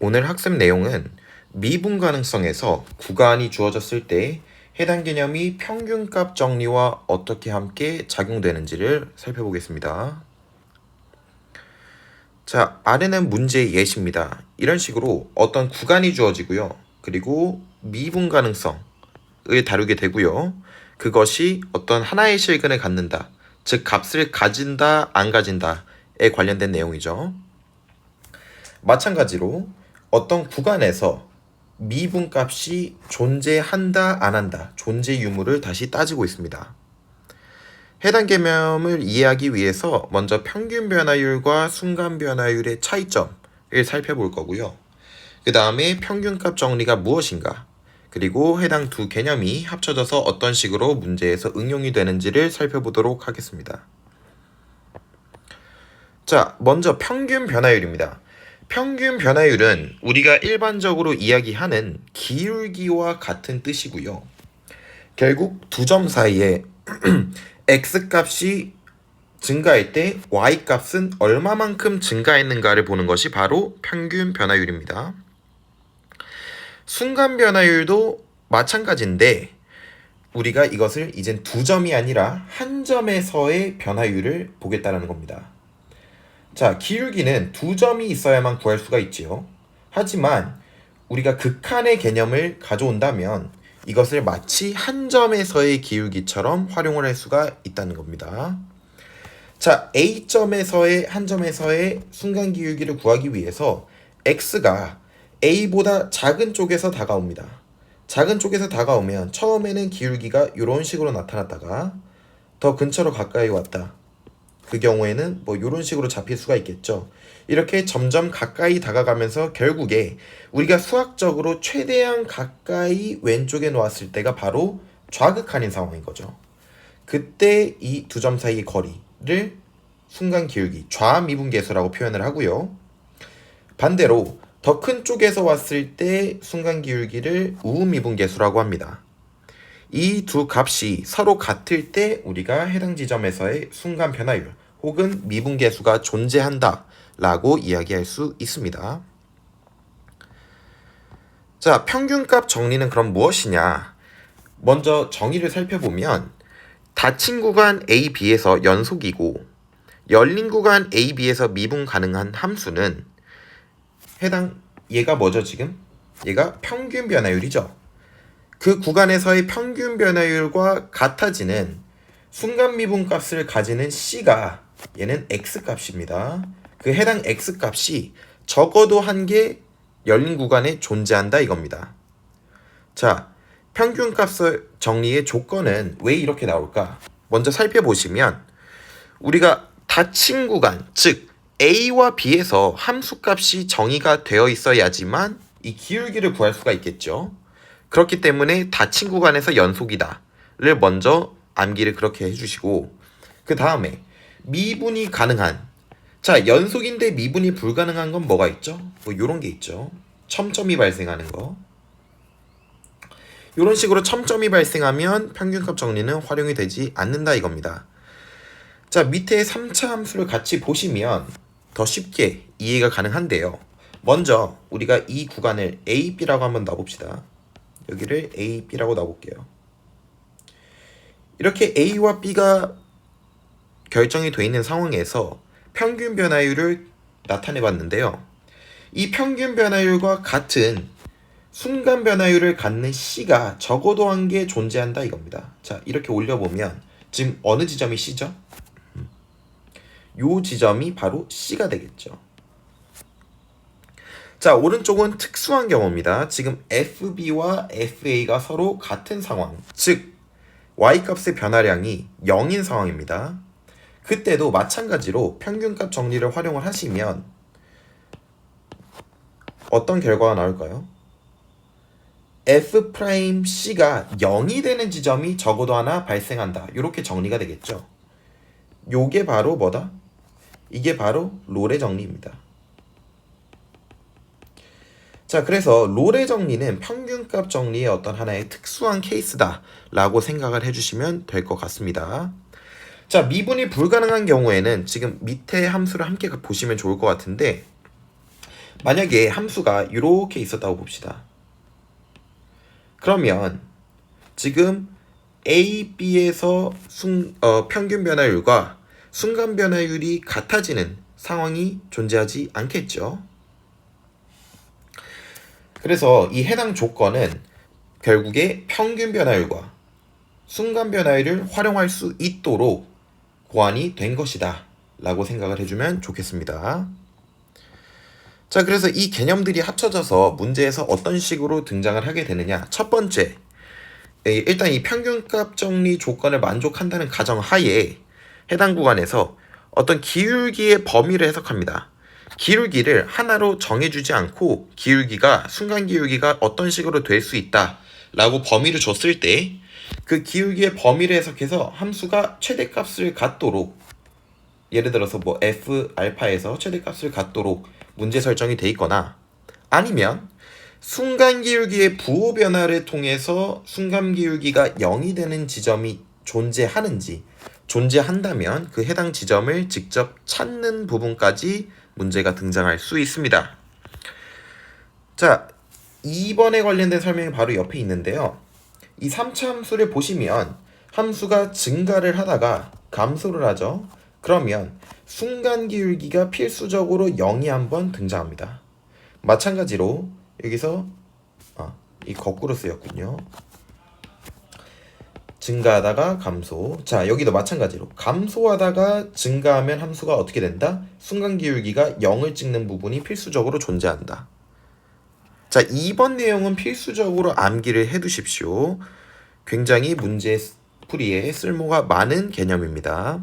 오늘 학습 내용은 미분 가능성에서 구간이 주어졌을 때 해당 개념이 평균값 정리와 어떻게 함께 작용되는지를 살펴보겠습니다. 자, 아래는 문제의 예시입니다. 이런 식으로 어떤 구간이 주어지고요. 그리고 미분 가능성을 다루게 되고요. 그것이 어떤 하나의 실근을 갖는다. 즉 값을 가진다, 안 가진다에 관련된 내용이죠. 마찬가지로 어떤 구간에서 미분값이 존재한다, 안 한다, 존재 유무를 다시 따지고 있습니다. 해당 개념을 이해하기 위해서 먼저 평균 변화율과 순간 변화율의 차이점을 살펴볼 거고요. 그 다음에 평균값 정리가 무엇인가, 그리고 해당 두 개념이 합쳐져서 어떤 식으로 문제에서 응용이 되는지를 살펴보도록 하겠습니다. 자, 먼저 평균 변화율입니다. 평균 변화율은 우리가 일반적으로 이야기하는 기울기와 같은 뜻이고요. 결국 두 점 사이에 x값이 증가할 때 y값은 얼마만큼 증가했는가를 보는 것이 바로 평균 변화율입니다. 순간 변화율도 마찬가지인데 우리가 이것을 이젠 두 점이 아니라 한 점에서의 변화율을 보겠다는 겁니다. 자, 기울기는 두 점이 있어야만 구할 수가 있지요. 하지만 우리가 극한의 개념을 가져온다면 이것을 마치 한 점에서의 기울기처럼 활용을 할 수가 있다는 겁니다. 자, A점에서의 한 점에서의 순간 기울기를 구하기 위해서 X가 A보다 작은 쪽에서 다가옵니다. 작은 쪽에서 다가오면 처음에는 기울기가 이런 식으로 나타났다가 더 근처로 가까이 왔다. 그 경우에는 뭐 이런 식으로 잡힐 수가 있겠죠. 이렇게 점점 가까이 다가가면서 결국에 우리가 수학적으로 최대한 가까이 왼쪽에 놓았을 때가 바로 좌극한인 상황인 거죠. 그때 이 두 점 사이의 거리를 순간 기울기, 좌미분계수라고 표현을 하고요. 반대로 더 큰 쪽에서 왔을 때 순간 기울기를 우미분계수라고 합니다. 이 두 값이 서로 같을 때 우리가 해당 지점에서의 순간 변화율 혹은 미분계수가 존재한다 라고 이야기할 수 있습니다. 자, 평균값 정리는 그럼 무엇이냐? 먼저 정의를 살펴보면 닫힌 구간 A, B에서 연속이고 열린 구간 A, B에서 미분 가능한 함수는 해당 얘가 뭐죠 지금? 얘가 평균 변화율이죠. 그 구간에서의 평균 변화율과 같아지는 순간 미분 값을 가지는 C가 얘는 X값입니다. 그 해당 X값이 적어도 한 개 열린 구간에 존재한다 이겁니다. 자, 평균값 정리의 조건은 왜 이렇게 나올까? 먼저 살펴보시면 우리가 닫힌 구간, 즉 A와 B에서 함수값이 정의가 되어 있어야지만 이 기울기를 구할 수가 있겠죠. 그렇기 때문에 닫힌 구간에서 연속이다를 먼저 암기를 그렇게 해주시고 그 다음에 미분이 가능한, 자 연속인데 미분이 불가능한 건 뭐가 있죠? 뭐 요런 게 있죠. 첨점이 발생하는 거. 요런 식으로 첨점이 발생하면 평균값 정리는 활용이 되지 않는다 이겁니다. 자, 밑에 3차 함수를 같이 보시면 더 쉽게 이해가 가능한데요. 먼저 우리가 이 구간을 A, B라고 한번 놔봅시다. 여기를 A, B라고 놔볼게요. 이렇게 A와 B가 결정이 되어 있는 상황에서 평균 변화율을 나타내 봤는데요. 이 평균 변화율과 같은 순간 변화율을 갖는 C가 적어도 한 개 존재한다 이겁니다. 자, 이렇게 올려보면 지금 어느 지점이 C죠? 요 지점이 바로 C가 되겠죠. 자, 오른쪽은 특수한 경우입니다. 지금 FB와 FA가 서로 같은 상황, 즉 Y값의 변화량이 0인 상황입니다. 그때도 마찬가지로 평균값 정리를 활용을 하시면 어떤 결과가 나올까요? F'C가 0이 되는 지점이 적어도 하나 발생한다. 이렇게 정리가 되겠죠. 요게 바로 뭐다? 이게 바로 롤의 정리입니다. 자, 그래서 롤의 정리는 평균값 정리의 어떤 하나의 특수한 케이스다 라고 생각을 해주시면 될 것 같습니다. 자, 미분이 불가능한 경우에는 지금 밑에 함수를 함께 보시면 좋을 것 같은데 만약에 함수가 이렇게 있었다고 봅시다. 그러면 지금 A, B에서 평균 변화율과 순간 변화율이 같아지는 상황이 존재하지 않겠죠. 그래서 이 해당 조건은 결국에 평균 변화율과 순간 변화율을 활용할 수 있도록 고안이 된 것이다 라고 생각을 해주면 좋겠습니다. 자, 그래서 이 개념들이 합쳐져서 문제에서 어떤 식으로 등장을 하게 되느냐. 첫 번째, 일단 이 평균값 정리 조건을 만족한다는 가정하에 해당 구간에서 어떤 기울기의 범위를 해석합니다. 기울기를 하나로 정해주지 않고 기울기가 순간 기울기가 어떤 식으로 될 수 있다 라고 범위를 줬을 때 그 기울기의 범위를 해석해서 함수가 최대값을 갖도록, 예를 들어서 뭐 f 알파에서 최대값을 갖도록 문제 설정이 돼 있거나, 아니면 순간 기울기의 부호 변화를 통해서 순간 기울기가 0이 되는 지점이 존재하는지, 존재한다면 그 해당 지점을 직접 찾는 부분까지 문제가 등장할 수 있습니다. 자, 2번에 관련된 설명이 바로 옆에 있는데요. 이 3차 함수를 보시면 함수가 증가를 하다가 감소를 하죠. 그러면 순간 기울기가 필수적으로 0이 한번 등장합니다. 마찬가지로 여기서 이 거꾸로 쓰였군요. 증가하다가 감소. 자, 여기도 마찬가지로 감소하다가 증가하면 함수가 어떻게 된다? 순간 기울기가 0을 찍는 부분이 필수적으로 존재한다. 자, 2번 내용은 필수적으로 암기를 해두십시오. 굉장히 문제 풀이에 쓸모가 많은 개념입니다.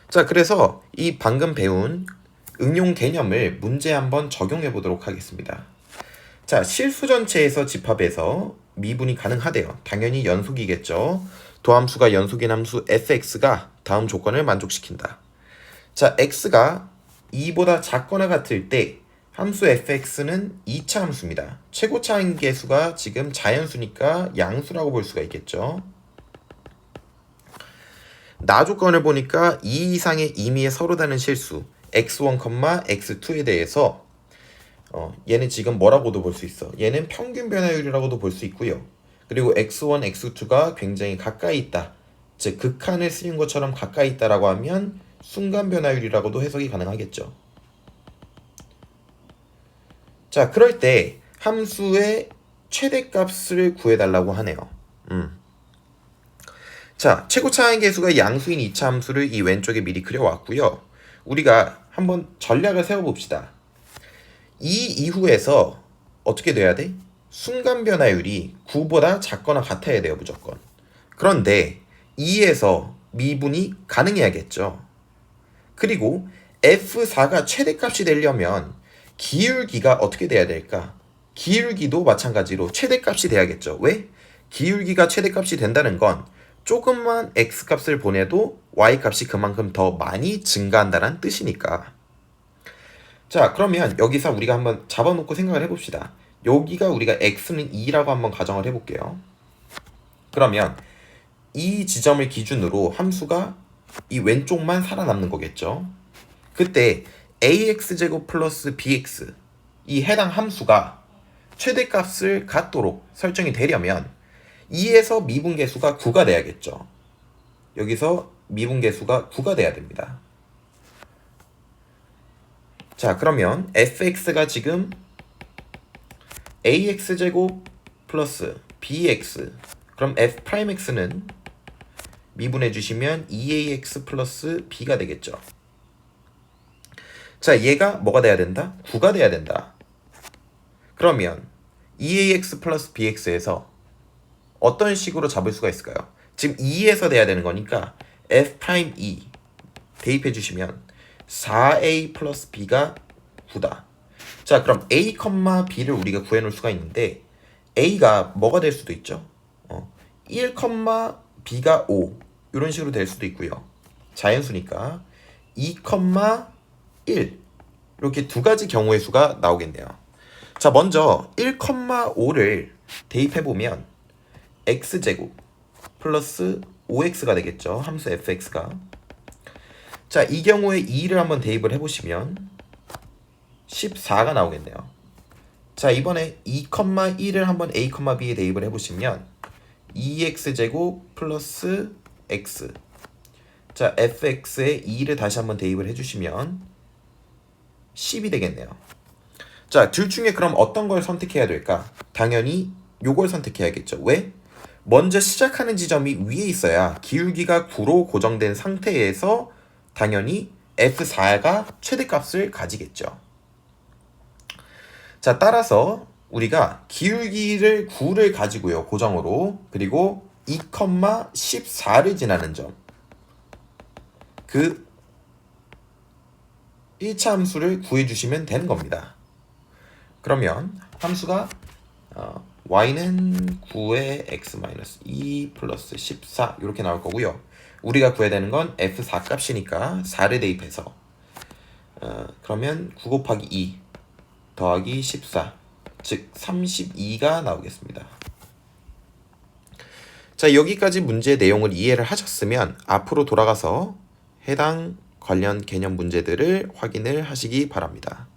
자, 그래서 이 방금 배운 응용 개념을 문제에 한번 적용해 보도록 하겠습니다. 자, 실수 전체에서 집합해서 미분이 가능하대요. 당연히 연속이겠죠. 도함수가 연속인 함수 fx가 다음 조건을 만족시킨다. 자, x가 2보다 작거나 같을 때 함수 fx는 2차 함수입니다. 최고차 함계수가 지금 자연수니까 양수라고 볼 수가 있겠죠. 나 조건을 보니까 2 이상의 임의에 서로 다른 실수 x1, x2에 대해서 얘는 지금 뭐라고도 볼 수 있어. 얘는 평균 변화율이라고도 볼 수 있고요. 그리고 x1, x2가 굉장히 가까이 있다. 즉 극한을 쓰인 것처럼 가까이 있다라고 하면 순간 변화율이라고도 해석이 가능하겠죠. 자, 그럴 때 함수의 최대값을 구해달라고 하네요. 자, 최고차 함계수가 양수인 2차 함수를 이 왼쪽에 미리 그려왔고요. 우리가 한번 전략을 세워봅시다. 이 이후에서 어떻게 돼야 돼? 순간 변화율이 9보다 작거나 같아야 돼요, 무조건. 그런데 2에서 미분이 가능해야겠죠. 그리고 F4가 최대값이 되려면 기울기가 어떻게 돼야 될까? 기울기도 마찬가지로 최대값이 돼야겠죠. 왜? 기울기가 최대값이 된다는 건 조금만 x값을 보내도 y값이 그만큼 더 많이 증가한다는 뜻이니까. 자, 그러면 여기서 우리가 한번 잡아놓고 생각을 해봅시다. 여기가 우리가 x는 2라고 한번 가정을 해볼게요. 그러면 이 지점을 기준으로 함수가 이 왼쪽만 살아남는 거겠죠. 그때 ax제곱 플러스 bx, 이 해당 함수가 최대값을 갖도록 설정이 되려면 2에서 미분계수가 9가 돼야겠죠. 여기서 미분계수가 9가 돼야 됩니다. 자, 그러면 fx가 지금 ax제곱 플러스 bx, 그럼 f'x는 미분해 주시면 2ax 플러스 b가 되겠죠. 자, 얘가 뭐가 돼야 된다? 9가 돼야 된다. 그러면 2ax 플러스 bx에서 어떤 식으로 잡을 수가 있을까요? 지금 2에서 돼야 되는 거니까 f'2 대입해 주시면 4a 플러스 b가 9다. 자, 그럼 a, b를 우리가 구해놓을 수가 있는데 a가 뭐가 될 수도 있죠. 1, b가 5 이런 식으로 될 수도 있고요. 자연수니까 2, 1 이렇게 두 가지 경우의 수가 나오겠네요. 자, 먼저 1,5를 대입해보면 x제곱 플러스 5x가 되겠죠. 함수 fx가. 자, 이 경우에 2를 한번 대입을 해보시면 14가 나오겠네요. 자, 이번에 2,1을 한번 a, b에 대입을 해보시면 2x제곱 플러스 x. 자, fx에 2를 다시 한번 대입을 해주시면 10이 되겠네요. 자, 둘 중에 그럼 어떤 걸 선택해야 될까? 당연히 요걸 선택해야겠죠. 왜? 먼저 시작하는 지점이 위에 있어야 기울기가 9로 고정된 상태에서 당연히 f4가 최대값을 가지겠죠. 자, 따라서 우리가 기울기를 9를 가지고요, 고정으로. 그리고 2,14를 지나는 점. 그 1차 함수를 구해주시면 되는 겁니다. 그러면 함수가 y는 9의 x-2 플러스 14 이렇게 나올 거고요. 우리가 구해야 되는 건 f4 값이니까 4를 대입해서 그러면 9 곱하기 2 더하기 14 즉 32가 나오겠습니다. 자, 여기까지 문제 내용을 이해를 하셨으면 앞으로 돌아가서 해당 관련 개념 문제들을 확인을 하시기 바랍니다.